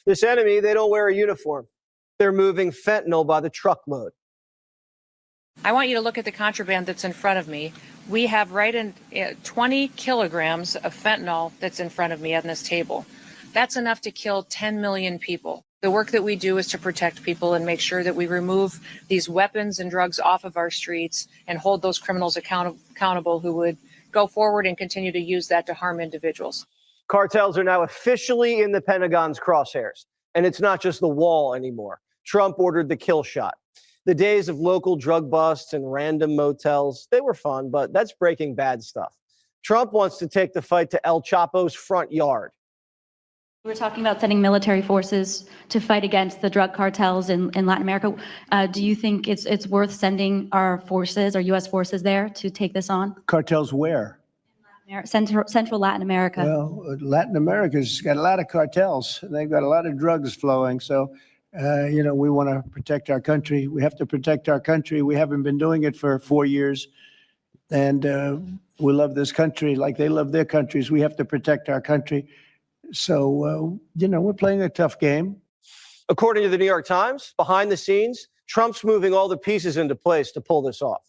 This enemy, they don't wear a uniform. They're moving fentanyl by the truckload. I want you to look at the contraband that's in front of me. We have 20 kilograms of fentanyl that's in front of me on this table. That's enough to kill 10 million people. The work that we do is to protect people and make sure that we remove these weapons and drugs off of our streets and hold those criminals accountable who would go forward and continue to use that to harm individuals. Cartels are now officially in the Pentagon's crosshairs. And it's not just the wall anymore. Trump ordered the kill shot. The days of local drug busts and random motels, they were fun, but that's Breaking Bad stuff. Trump wants to take the fight to El Chapo's front yard. We're talking about sending military forces to fight against the drug cartels in Latin America. Do you think it's worth sending our forces, our U.S. forces there to take this on? Cartels where? Central Latin America. Well, Latin America's got a lot of cartels. They've got a lot of drugs flowing. So, we want to protect our country. We have to protect our country. We haven't been doing it for 4 years. And we love this country like they love their countries. We have to protect our country. So, we're playing a tough game. According to the New York Times, behind the scenes, Trump's moving all the pieces into place to pull this off.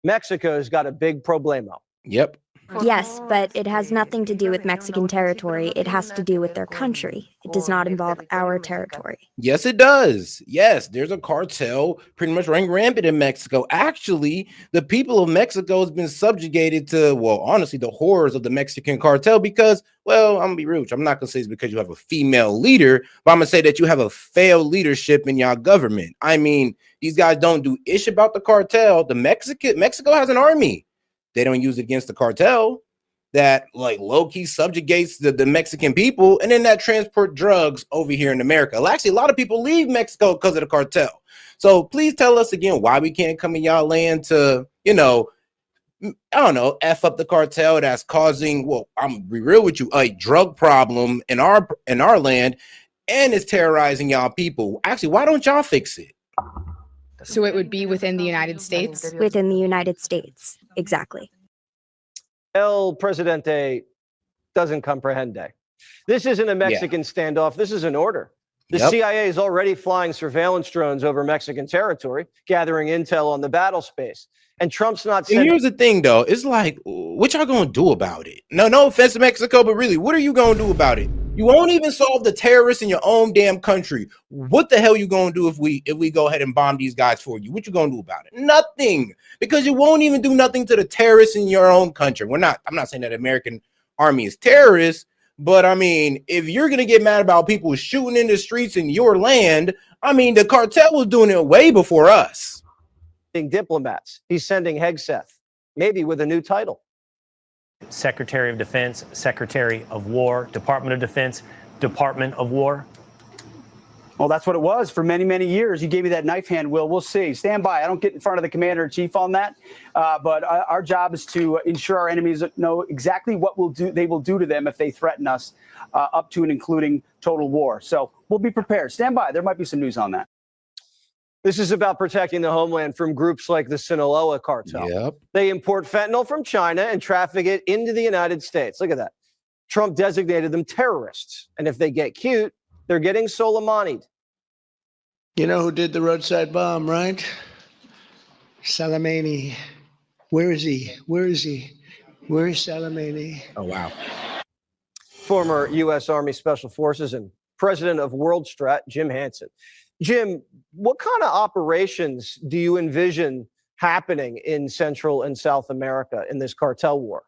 Mexico's got a big problemo. Yep. Yes, but it has nothing to do with Mexican territory. It has to do with their country. It does not involve our territory. Yes, it does. Yes, there's a cartel pretty much running rampant in Mexico. Actually, the people of Mexico has been subjugated to, well, honestly, the horrors of the Mexican cartel because, well, I'm gonna be rude. I'm not gonna say it's because you have a female leader, but I'm gonna say that you have a failed leadership in your government. I mean, these guys don't do ish about the cartel. Mexico has an army. They don't use it against the cartel that like low-key subjugates the Mexican people, and then that transport drugs over here in America. Well, actually, a lot of people leave Mexico because of the cartel. So please tell us again why we can't come in y'all land to, F up the cartel that's causing, well, I'm gonna be real with you, a drug problem in our land, and it's terrorizing y'all people. Actually, why don't y'all fix it? So it would be within the United States? Within the United States, exactly. El Presidente doesn't comprehende. This isn't a Mexican standoff. This is an order. The CIA is already flying surveillance drones over Mexican territory, gathering intel on the battle space. And Trump's not sending... Here's the thing, though. It's like, what y'all gonna do about it? No offense to Mexico, but really, what are you gonna do about it? You won't even solve the terrorists in your own damn country. What the hell you gonna do if we go ahead and bomb these guys for you? What you gonna do about it? Nothing, because you won't even do nothing to the terrorists in your own country. I'm not saying that American army is terrorists, but I mean, if you're gonna get mad about people shooting in the streets in your land, I mean, the cartel was doing it way before us. Diplomats. He's sending Hegseth, maybe with a new title. Secretary of Defense, Secretary of War, Department of Defense, Department of War. Well, that's what it was for many, many years. You gave me that knife hand, Will. We'll see. Stand by. I don't get in front of the commander-in-chief on that. But our job is to ensure our enemies know exactly what they will do to them if they threaten us, up to and including total war. So we'll be prepared. Stand by. There might be some news on that. This is about protecting the homeland from groups like the Sinaloa cartel. Yep. They import fentanyl from China and traffic it into the United States. Look at that. Trump designated them terrorists. And if they get cute, they're getting Soleimani'd. You know who did the roadside bomb, right? Soleimani. Where is he? Where is Soleimani? Oh, wow. Former U.S. Army Special Forces and president of World Strat, Jim Hansen. Jim, what kind of operations do you envision happening in Central and South America in this cartel war?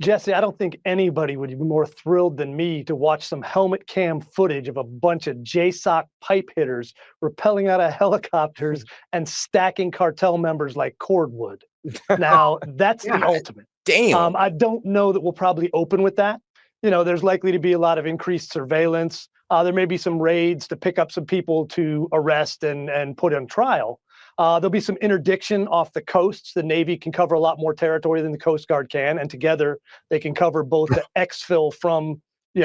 Jesse, I don't think anybody would be more thrilled than me to watch some helmet cam footage of a bunch of JSOC pipe hitters rappelling out of helicopters and stacking cartel members like cordwood. Now, that's the ultimate. Damn. I don't know that we'll probably open with that. There's likely to be a lot of increased surveillance. There may be some raids to pick up some people to arrest and put on trial. There'll be some interdiction off the coasts. The Navy can cover a lot more territory than the Coast Guard can, and together they can cover both the exfil from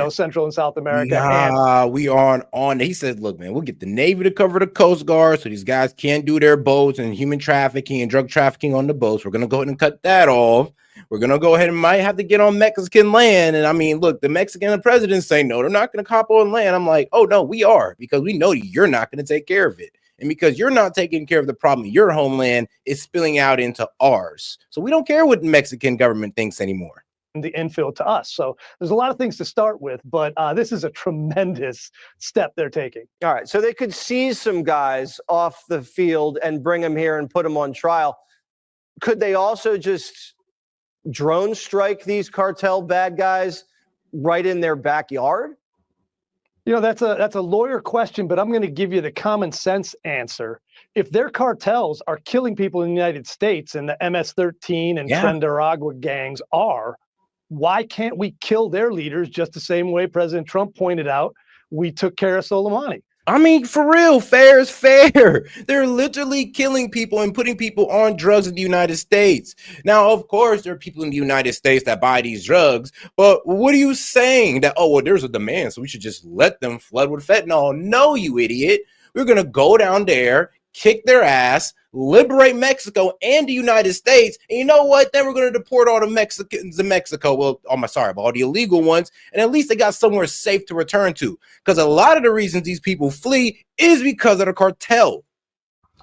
Central and South America. Nah, we aren't on. He said, look, man, we'll get the Navy to cover the Coast Guard so these guys can't do their boats and human trafficking and drug trafficking on the boats. We're going to go ahead and cut that off. We're going to go ahead and might have to get on Mexican land. And I mean, look, the Mexican president saying, no, they're not going to cop on land. I'm like, oh, no, we are, because we know you're not going to take care of it. And because you're not taking care of the problem in your homeland, it's spilling out into ours. So we don't care what the Mexican government thinks anymore. The infill to us. So there's a lot of things to start with, but this is a tremendous step they're taking. All right. So they could seize some guys off the field and bring them here and put them on trial. Could they also just drone strike these cartel bad guys right in their backyard? That's a lawyer question, but I'm going to give you the common sense answer. If their cartels are killing people in the United States and the MS-13 and Trinidad gangs are, why can't we kill their leaders just the same way President Trump pointed out we took care of Soleimani? I mean, for real, fair is fair. They're literally killing people and putting people on drugs in the United States. Now, of course, there are people in the United States that buy these drugs, but what are you saying? That, oh, well, there's a demand, so we should just let them flood with fentanyl? No, you idiot. We're going to go down there, kick their ass, liberate Mexico and the United States. And you know what? Then we're going to deport all the Mexicans to Mexico. Well, all the illegal ones. And at least they got somewhere safe to return to. Because a lot of the reasons these people flee is because of the cartel.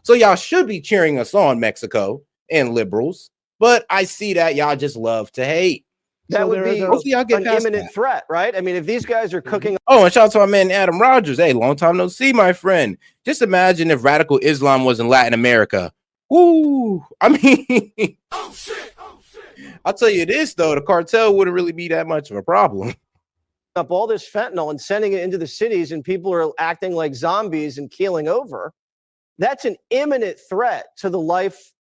So y'all should be cheering us on, Mexico and liberals. But I see that y'all just love to hate. That would be an imminent threat, right? I mean, if these guys are cooking. Oh, and shout out to my man Adam Rogers. Hey, long time no see, my friend. Just imagine if radical Islam was in Latin America. Woo! I mean, I'll tell you this, though. The cartel wouldn't really be that much of a problem. Up all this fentanyl and sending it into the cities, and people are acting like zombies and keeling over. That's an imminent threat to the life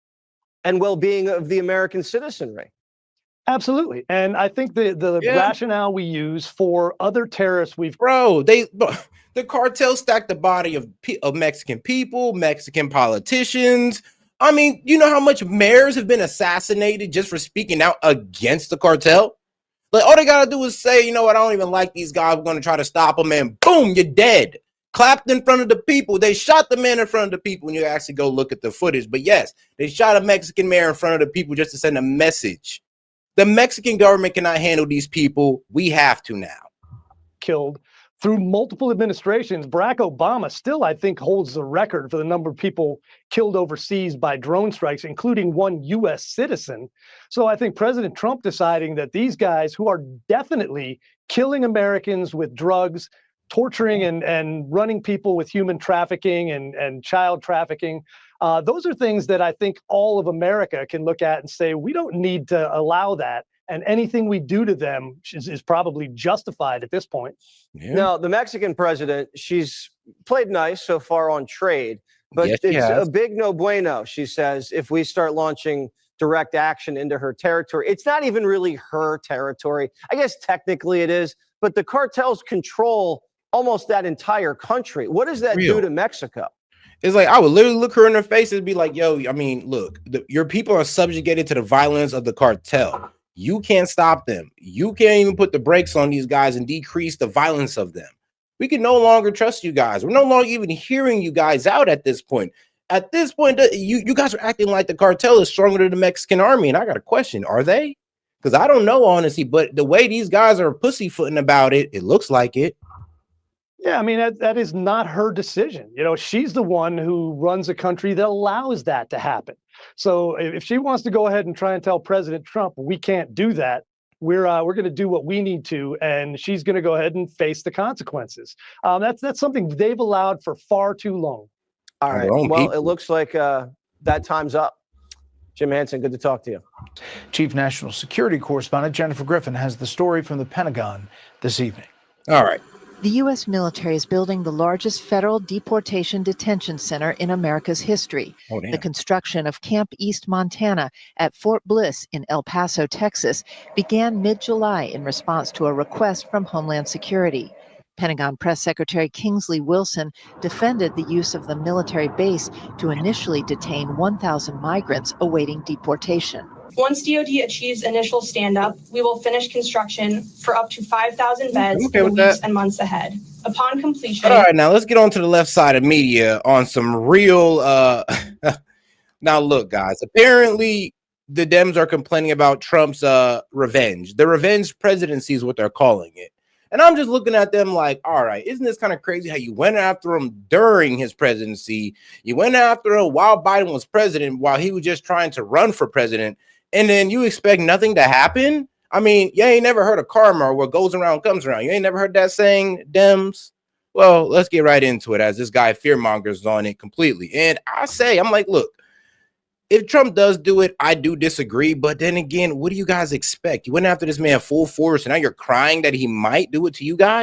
and well-being of the American citizenry. Absolutely. And I think the rationale we use for other terrorists the cartel stacked the body of Mexican people, Mexican politicians. I mean, you know how much mayors have been assassinated just for speaking out against the cartel? Like, all they got to do is say, you know what, I don't even like these guys. We're going to try to stop them, and boom, you're dead. Clapped in front of the people. They shot the man in front of the people when you actually go look at the footage. But yes, they shot a Mexican mayor in front of the people just to send a message. The Mexican government cannot handle these people. We have to now. Killed through multiple administrations. Barack Obama still, I think, holds the record for the number of people killed overseas by drone strikes, including one U.S. citizen. So I think President Trump deciding that these guys who are definitely killing Americans with drugs, torturing and running people with human trafficking and child trafficking, those are things that I think all of America can look at and say, we don't need to allow that. And anything we do to them is probably justified at this point. Yeah. Now, the Mexican president, she's played nice so far on trade, but it's a big no bueno, she says, if we start launching direct action into her territory. It's not even really her territory. I guess technically it is, but the cartels control almost that entire country. What does that do to Mexico? It's like, I would literally look her in her face and be like, yo, I mean, look, your people are subjugated to the violence of the cartel. You can't stop them. You can't even put the brakes on these guys and decrease the violence of them. We can no longer trust you guys. We're no longer even hearing you guys out at this point. At this point, you guys are acting like the cartel is stronger than the Mexican army. And I got a question. Are they? Because I don't know, honestly, but the way these guys are pussyfooting about it, it looks like it. Yeah, I mean, that is not her decision. You know, she's the one who runs a country that allows that to happen. So if she wants to go ahead and try and tell President Trump, we can't do that, we're going to do what we need to, and she's going to go ahead and face the consequences. That's something they've allowed for far too long. All right. Well, it looks like that time's up. Jim Hansen, good to talk to you. Chief National Security Correspondent Jennifer Griffin has the story from the Pentagon this evening. All right. The U.S. military is building the largest federal deportation detention center in America's history. The construction of Camp East Montana at Fort Bliss in El Paso, Texas, began mid-July in response to a request from Homeland Security. Pentagon Press Secretary Kingsley Wilson defended the use of the military base to initially detain 1,000 migrants awaiting deportation. Once DoD achieves initial stand-up, we will finish construction for up to 5,000 beds in the weeks and months ahead. Upon completion... But all right, now let's get on to the left side of media on some real... Now, look, guys, apparently the Dems are complaining about Trump's revenge. The revenge presidency is what they're calling it. And I'm just looking at them like, all right, isn't this kind of crazy how you went after him during his presidency? You went after him while Biden was president, while he was just trying to run for president. And then you expect nothing to happen? I mean, you ain't never heard of karma or what goes around comes around. You ain't never heard that saying, Dems? Well, let's get right into it as this guy fearmongers on it completely. And I'm like, look, if Trump does do it, I do disagree. But then again, what do you guys expect? You went after this man full force, and now you're crying that he might do it to you guys?